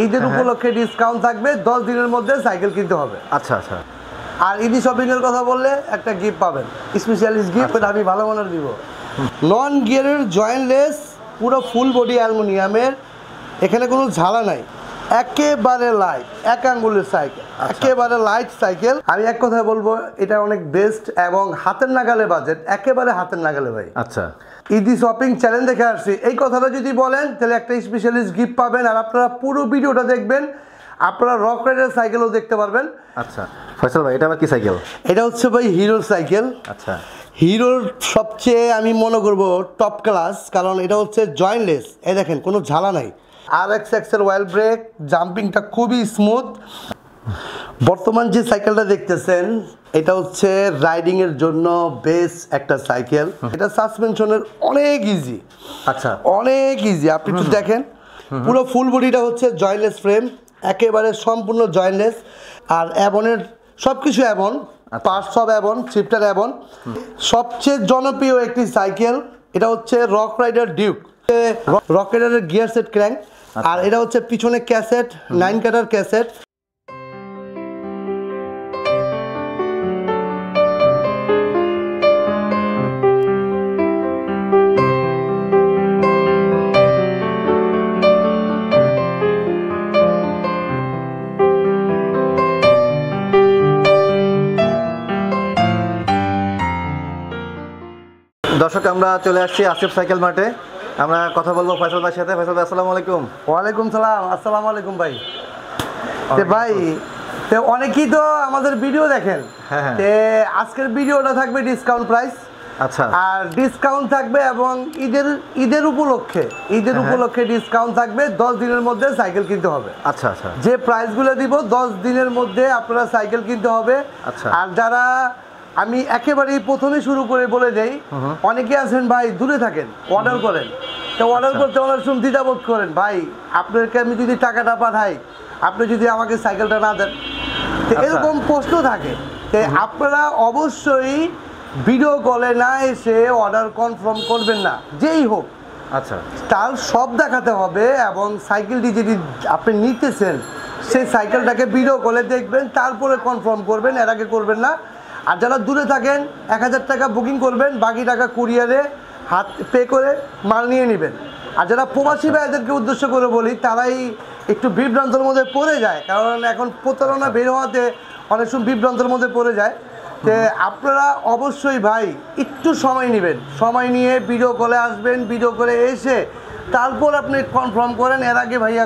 ঈদের উপলক্ষে ডিসকাউন্ট থাকবে, 10 দিনের মধ্যে সাইকেল কিনতে হবে। আচ্ছা আচ্ছা। আর ঈদি শপিং এর কথা বললে একটা গিফট পাবেন, স্পেশালিস্ট গিফট, আমি ভালো মনে দিব। নন গিয়ারের জয়েন্টলেস, পুরো ফুল বডি অ্যালুমিনিয়ামের, এখানে কোনো ঝালা নাই, একেবারে লাইট, এক আঙ্গুলের সাইকেল, একেবারে লাইট সাইকেল। আমি এক কথায় বলবো এটা অনেক বেস্ট এবং হাতের নাগালে বাজেট, একেবারে হাতের নাগালে ভাই। আচ্ছা, ঈদি শপিং চ্যালেঞ্জ দেখে আসছি, এই কথাটা যদি বলেন তাহলে একটা স্পেশালিস্ট গিফট পাবেন। আর আপনারা পুরো ভিডিওটা দেখবেন, আপনারা রক রাইডার সাইকেলও দেখতে পারবেন। আচ্ছা ফয়সাল ভাই, এটা আবার কি সাইকেল? এটা হচ্ছে ভাই হিরোর সাইকেল। আচ্ছা, হিরোর সবচেয়ে আমি মনে করবো টপ ক্লাস, কারণ এটা হচ্ছে জয়েন্টলেস। এই দেখেন কোনো ঝালা নাই, RXX এর ওয়েল ব্রেক, জাম্পিংটা খুবই স্মুথ। বর্তমান যে সাইকেলটা দেখতেছেন এটা হচ্ছে রাইডিং এর জন্য বেস্ট একটা সাইকেল। এটা সাসপেনশনের অনেক ইজি। আচ্ছা, অনেক ইজি। আপনি একটু দেখেন, পুরো ফুল বডিটা হচ্ছে জয়েন্টলেস ফ্রেম, একেবারে সম্পূর্ণ জয়েন্টলেস। আর অ্যাবনের সব কিছু অ্যাবন, পার্টস সব অ্যাবন, শিফটার অ্যাবন। সবচেয়ে জনপ্রিয় একটি সাইকেল এটা হচ্ছে রক রাইডার ডিউক। রক রাইডারের গিয়ার সেট ক্র্যাঙ্ক, আর এটা হচ্ছে পিছনে ক্যাসেট, 9 কাটার ক্যাসেট। দর্শক আমরা চলে আসছি আসিফ সাইকেল মার্টে। আমরা কথা বলবো ফয়সাল ভাইয়ের সাথে। ফয়সাল ভাই আসসালামু আলাইকুম। ওয়ালাইকুম সালাম। আসসালামু আলাইকুম ভাই। ভাই অনেকেই তো আমাদের ভিডিও দেখেন, আজকের ভিডিওটা থাকবে ডিসকাউন্ট প্রাইস। আচ্ছা, আর ডিসকাউন্ট থাকবে এবং ঈদের উপলক্ষে ডিসকাউন্ট থাকবে, 10 দিনের মধ্যে সাইকেল কিনতে হবে। আচ্ছা আচ্ছা, যে প্রাইসগুলো দিব 10 দিনের মধ্যে আপনারা সাইকেল কিনতে হবে। আচ্ছা, আর যারা, আমি একেবারেই প্রথমে শুরু করে বলে দেই, অনেকে আছেন ভাই দূরে থাকেন, অর্ডার করেন, তো অর্ডার করতে অনেক সময় দ্বিধাবোধ করেন, ভাই আপনাকে আমি যদি টাকাটা পাঠাই, আপনি যদি আমাকে সাইকেলটা না দেন, তো এরকম প্রশ্ন থাকে। তো আপনারা অবশ্যই ভিডিও কলে না এসে অর্ডার কনফার্ম করবেন না, যেই হোক। আচ্ছা, তার সব দেখাতে হবে এবং সাইকেলটি যদি আপনি নিতেছেন সেই সাইকেলটাকে ভিডিও কলে দেখবেন, তারপরে কনফার্ম করবেন, এর আগে করবেন না। আর যারা দূরে থাকেন 1000 টাকা বুকিং করবেন, বাকি টাকা কুরিয়ারে হাত পে করে মাল নিয়ে নেবেন। আর যারা প্রবাসী ভাইদেরকে উদ্দেশ্য করে বলি, তারাই একটু বিভ্রান্তের মধ্যে পড়ে যায়, কারণ এখন প্রতারণা বের হওয়াতে অনেক সময় বিভ্রান্তের মধ্যে পড়ে যায়। তো আপনারা অবশ্যই ভাই একটু সময় নেবেন, সময় নিয়ে ভিডিও কলে আসবেন, ভিডিও করে এসে তারপর আপনি কনফার্ম করেন, এর আগে ভাইয়া